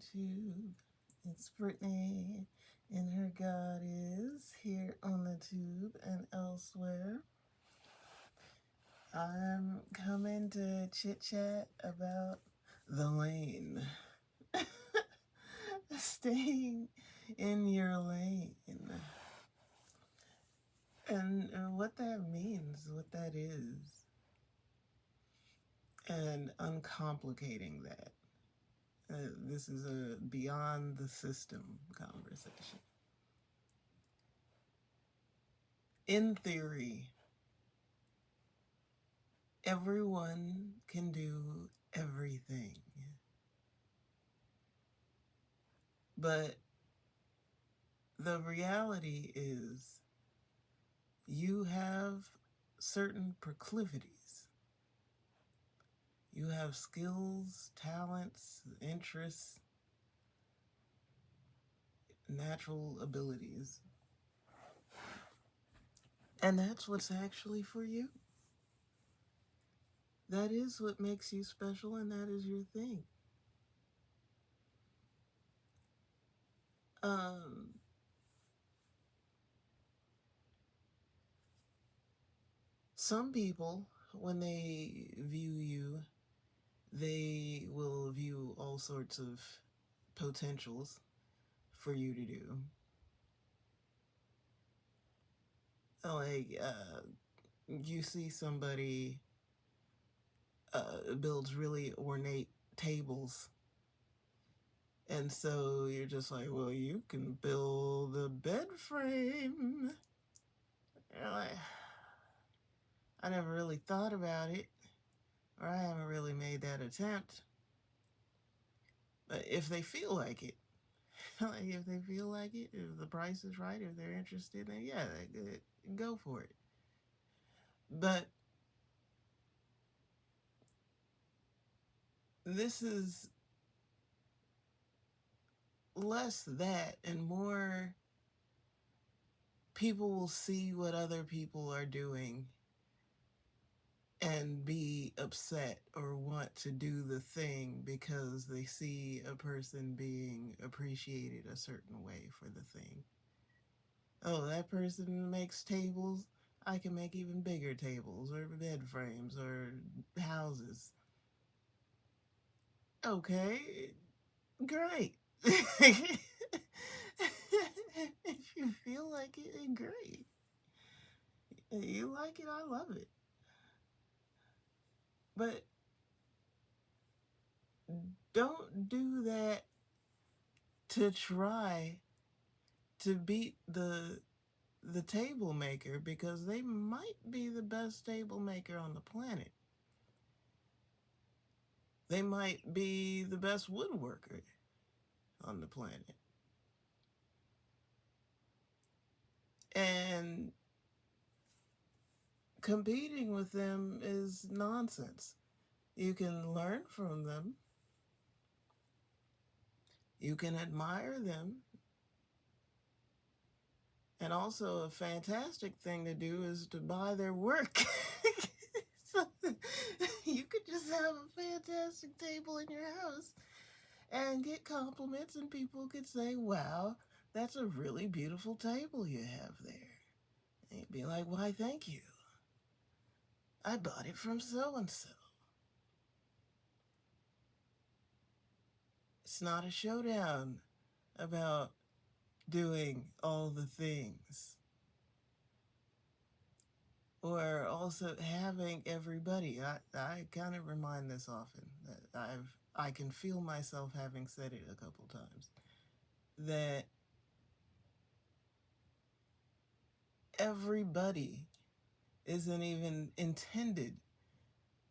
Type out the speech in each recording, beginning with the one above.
YouTube. It's Brittany and her God is here on the tube and elsewhere. I'm coming to chit chat about the lane. Staying in your lane. And what that means, what that is, and uncomplicating that. This is a beyond the system conversation. In theory, everyone can do everything. But the reality is you have certain proclivities. You have skills, talents, interests, natural abilities. And that's what's actually for you. That is what makes you special, and that is your thing. Some people, when they view you, they will view all sorts of potentials for you to do. Like, you see somebody builds really ornate tables, and so you're just like, well, you can build a bed frame. You're like, I never really thought about it, or I haven't really made that attempt. But if they feel like it, like if they feel like it, if the price is right, if they're interested, then yeah, go for it. But this is less that and more people will see what other people are doing and be upset or want to do the thing because they see a person being appreciated a certain way for the thing. Oh, that person makes tables. I can make even bigger tables or bed frames or houses. Okay, great. If you feel like it, great. You like it, I love it. But don't do that to try to beat the table maker, because they might be the best table maker on the planet. They might be the best woodworker on the planet. And competing with them is nonsense. You can learn from them. You can admire them. And also a fantastic thing to do is to buy their work. So you could just have a fantastic table in your house and get compliments, and people could say, wow, that's a really beautiful table you have there. And you'd be like, why, thank you. I bought it from so-and-so. It's not a showdown about doing all the things. Or also having everybody. I kind of remind this often that I can feel myself having said it a couple times, that everybody isn't even intended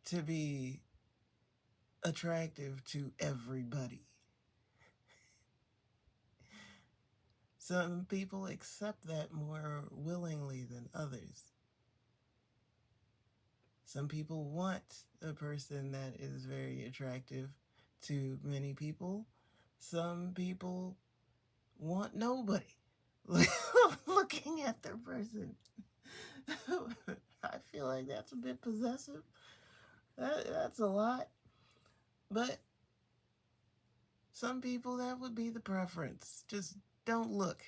to be attractive to everybody. Some people accept that more willingly than others. Some people want a person that is very attractive to many people. Some people want nobody looking at their person. I feel like that's a bit possessive. That's a lot. But Some people, that would be the preference. Just don't look.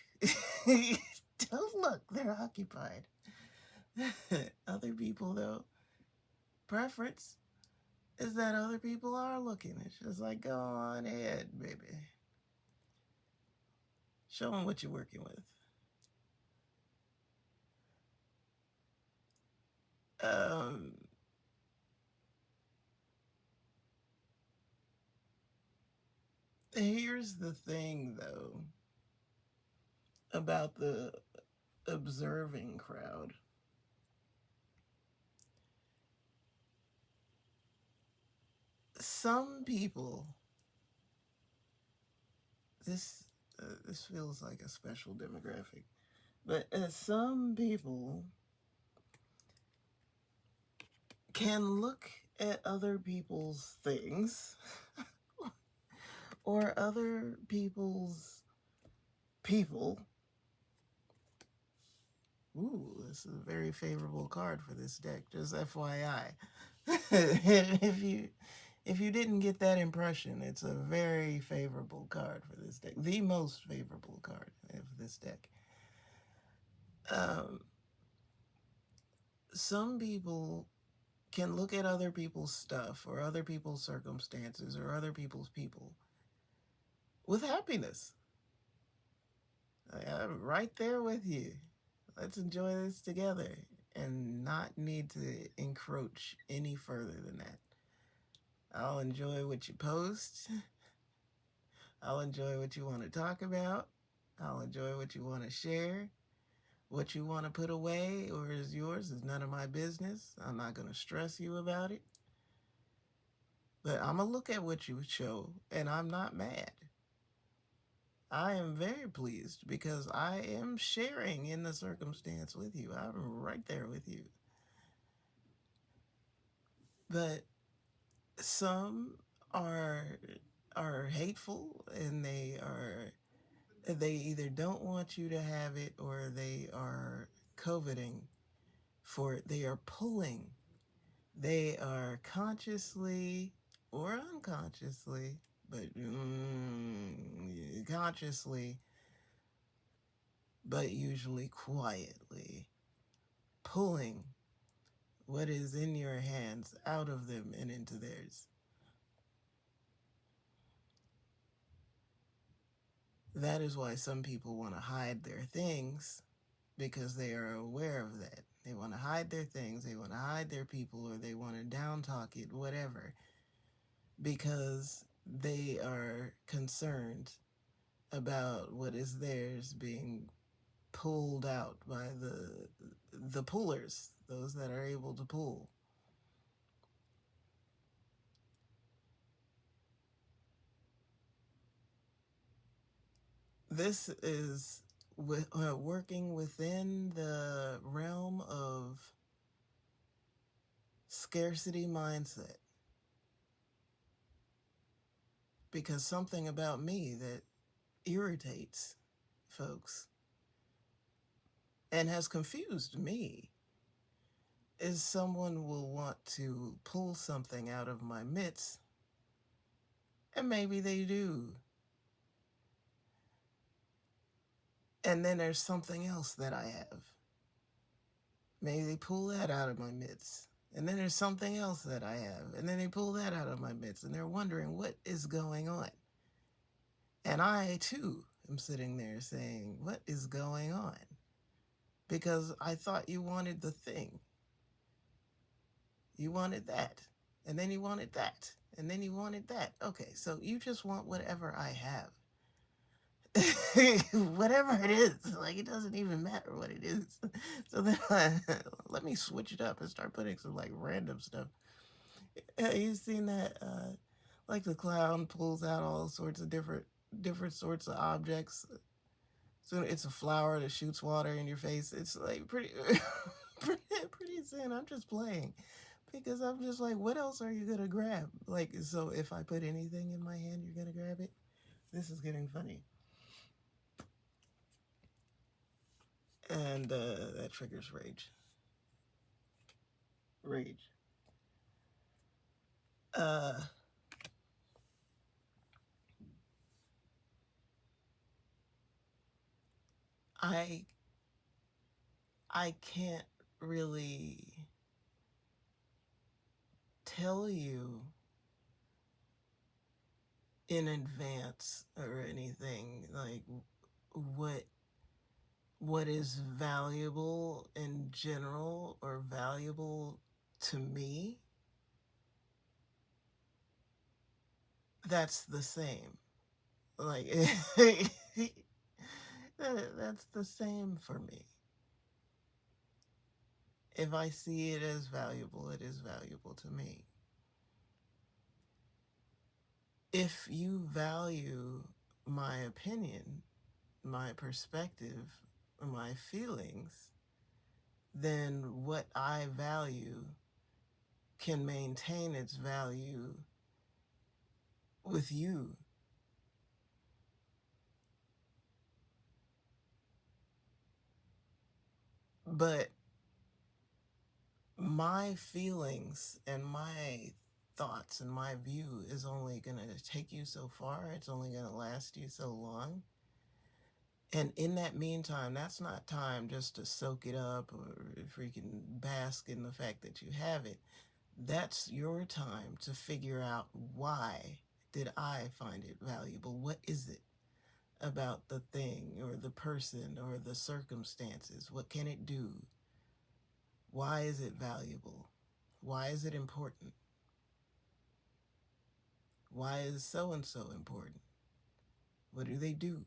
Don't look. They're occupied. Other people, though, preference is that other people are looking. It's just like, go on ahead, baby. Show them what you're working with. Here's the thing, though, about the observing crowd. Some people, this feels like a special demographic, but some people can look at other people's things or other people's people. Ooh, this is a very favorable card for this deck, just FYI. If you didn't get that impression, it's a very favorable card for this deck. The most favorable card of this deck. Some people can look at other people's stuff or other people's circumstances or other people's people with happiness. I'm right there with you. Let's enjoy this together and not need to encroach any further than that. I'll enjoy what you post. I'll enjoy what you want to talk about. I'll enjoy what you want to share. What you want to put away or is yours is none of my business. I'm not going to stress you about it. But I'm going to look at what you show, and I'm not mad. I am very pleased because I am sharing in the circumstance with you. I'm right there with you. But some are hateful, and they either don't want you to have it or they are coveting for it. They are pulling. They are consciously or unconsciously, but consciously, but usually quietly, pulling what is in your hands out of them and into theirs. That is why some people want to hide their things, because they are aware of that. They want to hide their things, they want to hide their people, or they want to down talk it, whatever, because they are concerned about what is theirs being pulled out by the pullers, those that are able to pull. This is working within the realm of scarcity mindset, because something about me that irritates folks and has confused me is someone will want to pull something out of my midst, and maybe they do. And then there's something else that I have. Maybe they pull that out of my midst. And then there's something else that I have. And then they pull that out of my midst. And they're wondering what is going on. And I, too, am sitting there saying, what is going on? Because I thought you wanted the thing. You wanted that. And then you wanted that. And then you wanted that. Okay, so you just want whatever I have. Whatever it is, like, it doesn't even matter what it is. So then let me switch it up and start putting some like random stuff. You've seen that like the clown pulls out all sorts of different sorts of objects. So it's a flower that shoots water in your face. It's like pretty pretty soon I'm just playing, because I'm just like, what else are you gonna grab? Like, so if I put anything in my hand, you're gonna grab it? This is getting funny. And that triggers rage. I I can't really tell you in advance or anything like what what is valuable in general or valuable to me. That's the same. Like that's the same for me. If I see it as valuable, it is valuable to me. If you value my opinion, my perspective, my feelings, then what I value can maintain its value with you. But my feelings and my thoughts and my view is only going to take you so far. It's only going to last you so long. And in that meantime, that's not time just to soak it up or freaking bask in the fact that you have it. That's your time to figure out, why did I find it valuable? What is it about the thing or the person or the circumstances? What can it do? Why is it valuable? Why is it important? Why is so and so important? What do they do?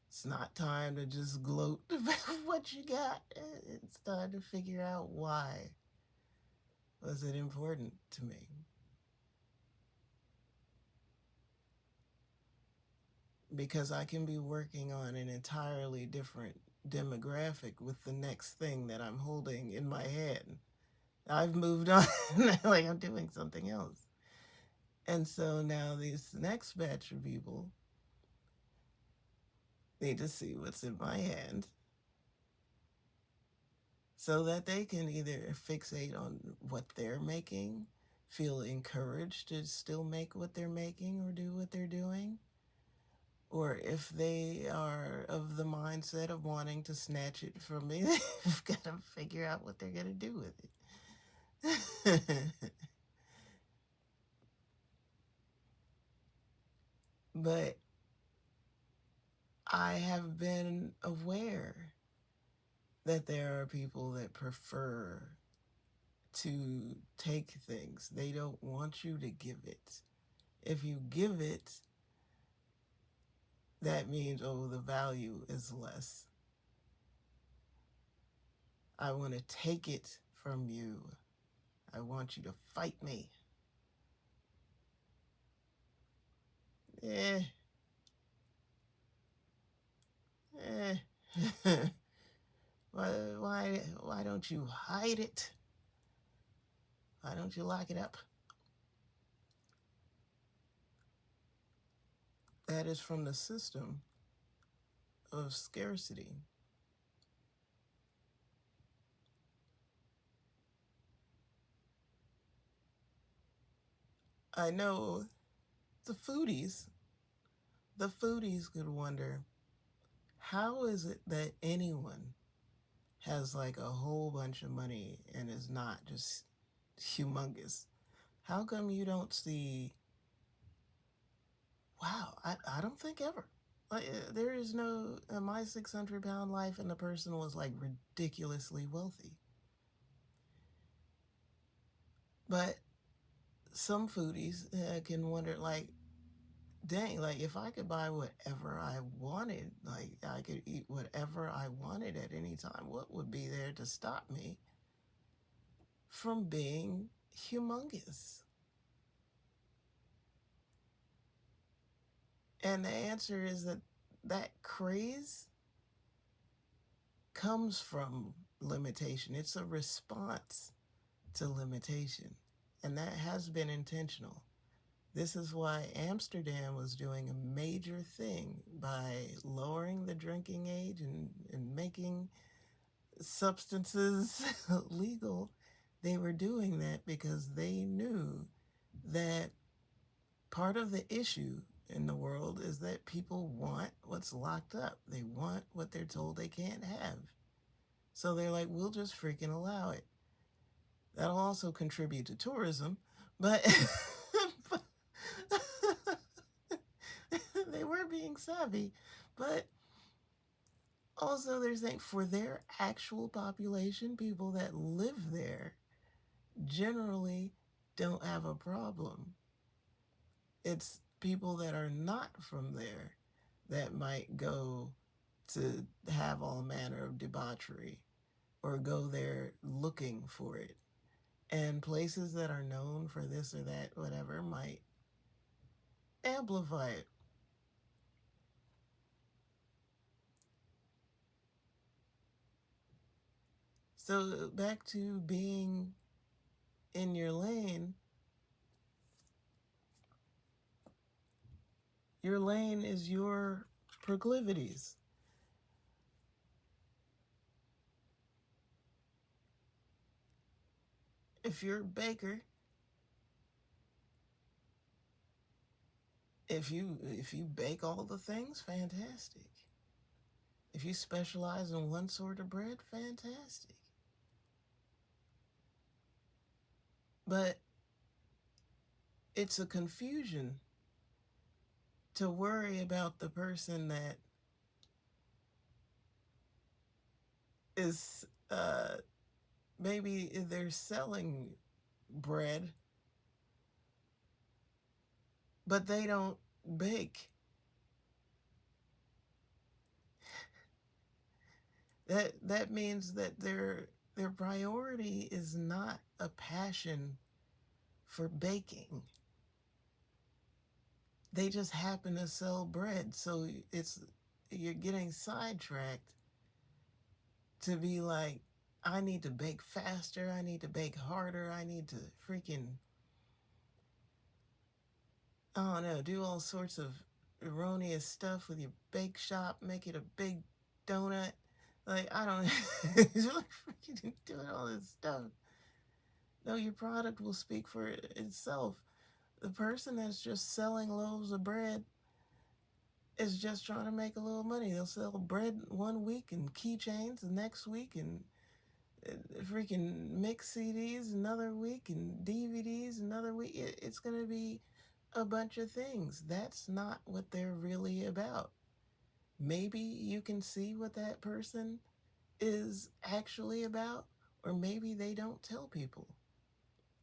It's not time to just gloat about what you got. It's time to figure out, why was it important to me? Because I can be working on an entirely different demographic with the next thing that I'm holding in my hand. I've moved on, like I'm doing something else. And so now this next batch of people need to see what's in my hand so that they can either fixate on what they're making, feel encouraged to still make what they're making or do what they're doing, or if they are of the mindset of wanting to snatch it from me, they've got to figure out what they're going to do with it. But I have been aware that there are people that prefer to take things. They don't want you to give it. If you give it, that means, oh, the value is less. I want to take it from you. I want you to fight me. Eh. Eh. why don't you hide it? Why don't you lock it up? That is from the system of scarcity. I know the foodies, the foodies could wonder, how is it that anyone has like a whole bunch of money and is not just humongous? How come you don't see, wow, I don't think ever. Like, there is no, my 600-pound life and the person was like ridiculously wealthy. But some foodies can wonder, like, dang, like if I could buy whatever I wanted, like I could eat whatever I wanted at any time, what would be there to stop me from being humongous? And the answer is that that craze comes from limitation. It's a response to limitation. And that has been intentional. This is why Amsterdam was doing a major thing by lowering the drinking age and making substances legal. They were doing that because they knew that part of the issue in the world is that people want what's locked up. They want what they're told they can't have. So they're like, we'll just freaking allow it. That'll also contribute to tourism, but they were being savvy. But also, they're saying for their actual population, people that live there generally don't have a problem. It's people that are not from there that might go to have all manner of debauchery or go there looking for it. And places that are known for this or that, whatever, might amplify it. So back to being in your lane. Your lane is your proclivities. If you're a baker, if you bake all the things, fantastic. If you specialize in one sort of bread, fantastic. But it's a confusion to worry about the person that is maybe they're selling bread, but they don't bake. That means that their priority is not a passion for baking. They just happen to sell bread, so you're getting sidetracked to be like, I need to bake faster, I need to bake harder, I need to freaking, I don't know, do all sorts of erroneous stuff with your bake shop, make it a big donut. Like, I don't know. You're like freaking doing all this stuff. No, your product will speak for itself. The person that's just selling loaves of bread is just trying to make a little money. They'll sell bread one week and keychains the next week and freaking mix CDs another week and DVDs another week. It's going to be a bunch of things. That's not what they're really about. Maybe you can see what that person is actually about, or maybe they don't tell people.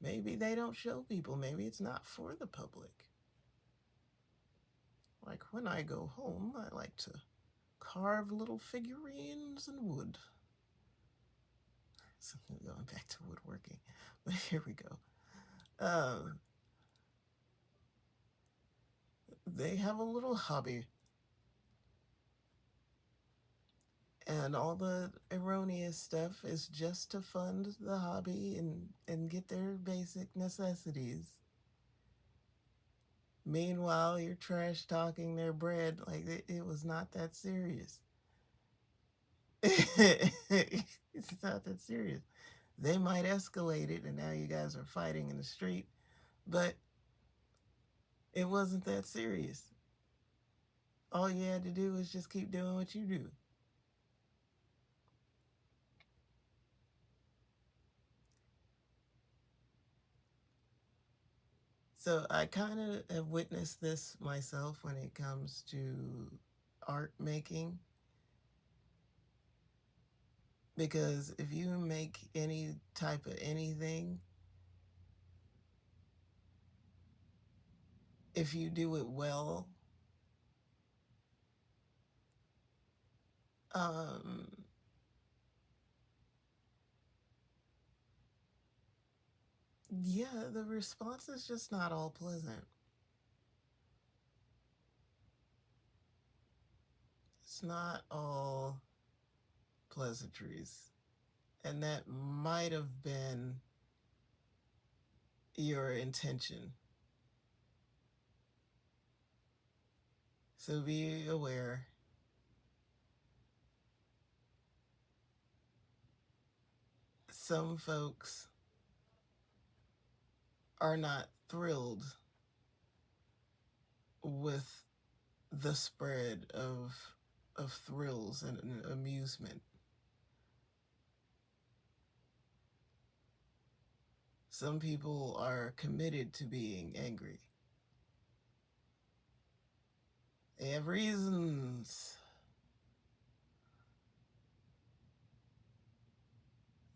Maybe they don't show people. Maybe it's not for the public. Like when I go home, I like to carve little figurines in wood. So going back to woodworking, but here we go. They have a little hobby, and all the erroneous stuff is just to fund the hobby and get their basic necessities. Meanwhile, you're trash talking their bread like it was not that serious. It's not that serious. They might escalate it, and now you guys are fighting in the street, but it wasn't that serious. All you had to do was just keep doing what you do. So I kind of have witnessed this myself when it comes to art making. Because if you make any type of anything, if you do it well, um, yeah, the response is just not all pleasant. It's not all pleasantries. And that might have been your intention. So be aware. Some folks are not thrilled with the spread of thrills and amusement. Some people are committed to being angry. They have reasons.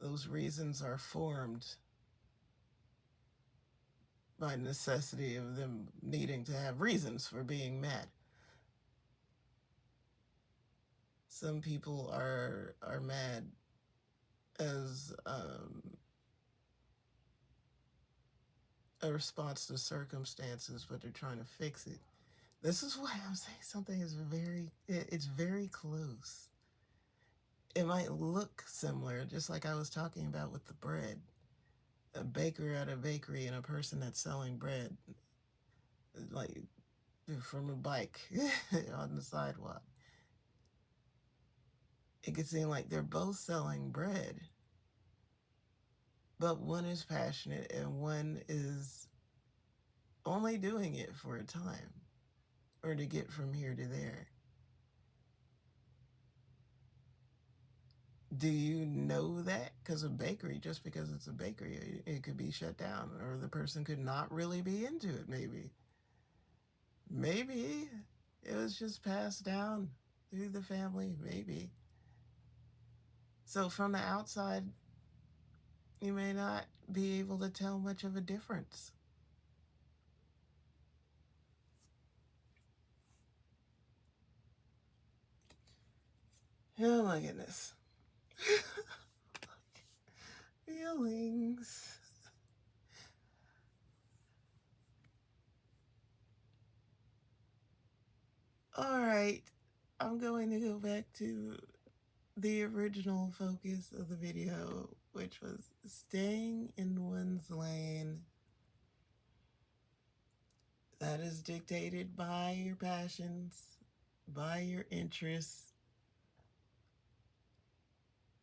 Those reasons are formed by necessity of them needing to have reasons for being mad. Some people are mad as a response to circumstances, but they're trying to fix it. This is why I'm saying something is it's very close. It might look similar, just like I was talking about with the bread. A baker at a bakery and a person that's selling bread, like from a bike on the sidewalk. It could seem like they're both selling bread, but one is passionate and one is only doing it for a time or to get from here to there. Do you know that? Because a bakery, just because it's a bakery, it could be shut down, or the person could not really be into it, maybe. Maybe it was just passed down through the family, maybe. So from the outside, you may not be able to tell much of a difference. Oh my goodness. Feelings. All right, I'm going to go back to the original focus of the video, which was staying in one's lane. That is dictated by your passions, by your interests,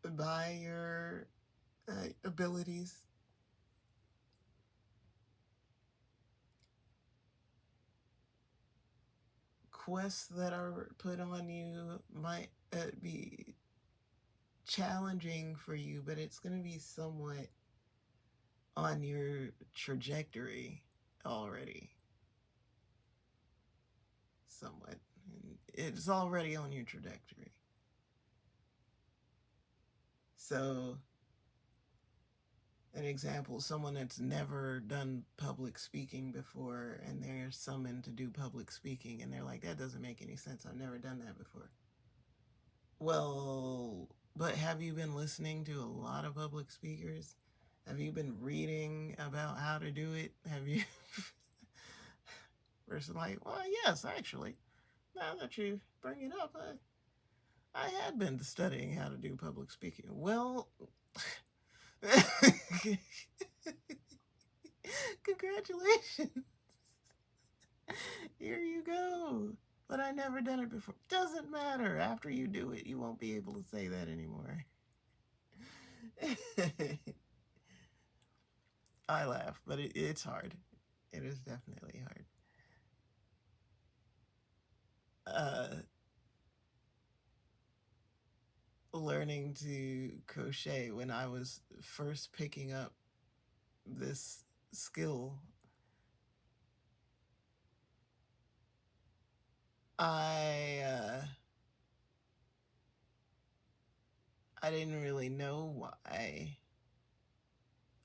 by your abilities. Quests that are put on you might be challenging for you, but it's going to be somewhat on your trajectory already. Somewhat. It's already on your trajectory. So, an example, someone that's never done public speaking before and they're summoned to do public speaking and they're like, that doesn't make any sense. I've never done that before. Well, but have you been listening to a lot of public speakers? Have you been reading about how to do it? Have you? Person like, well, yes, actually. Now that you bring it up, I had been studying how to do public speaking. Well, congratulations. Here you go. But I never done it before. Doesn't matter. After you do it, you won't be able to say that anymore. I laugh, but it's hard. It is definitely hard. Learning to crochet when I was first picking up this skill, I I didn't really know why.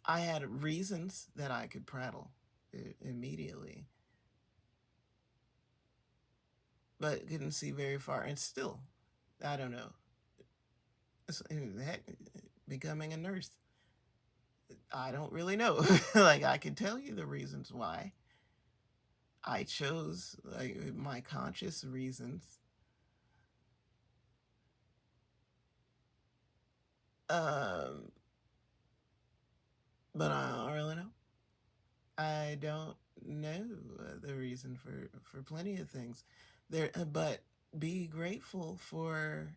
I had reasons that I could prattle immediately, but couldn't see very far. And still, I don't know. Heck, becoming a nurse, I don't really know. Like, I can tell you the reasons why I chose, like, my conscious reasons. Um, but I don't really know. I don't know the reason for plenty of things there, but be grateful for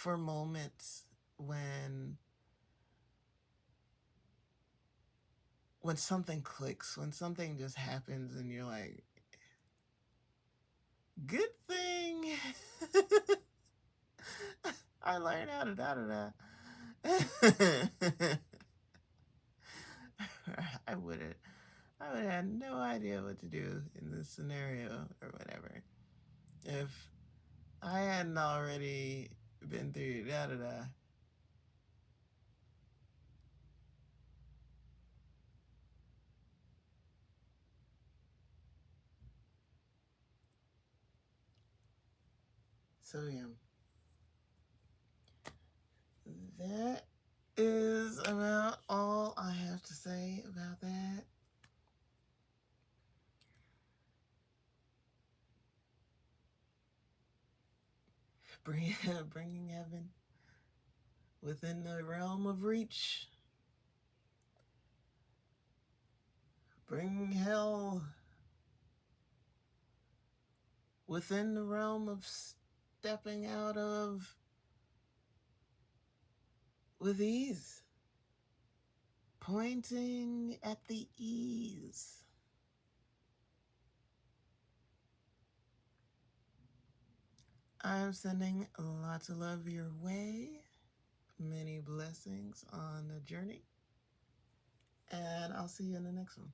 moments when something clicks, when something just happens and you're like, Good thing I learned how to da. I would have no idea what to do in this scenario or whatever if I hadn't already been through da. So yeah, that is about all I have to say about that. Bringing heaven within the realm of reach, bringing hell within the realm of stepping out of with ease, pointing at the ease. I'm sending lots of love your way, many blessings on the journey, and I'll see you in the next one.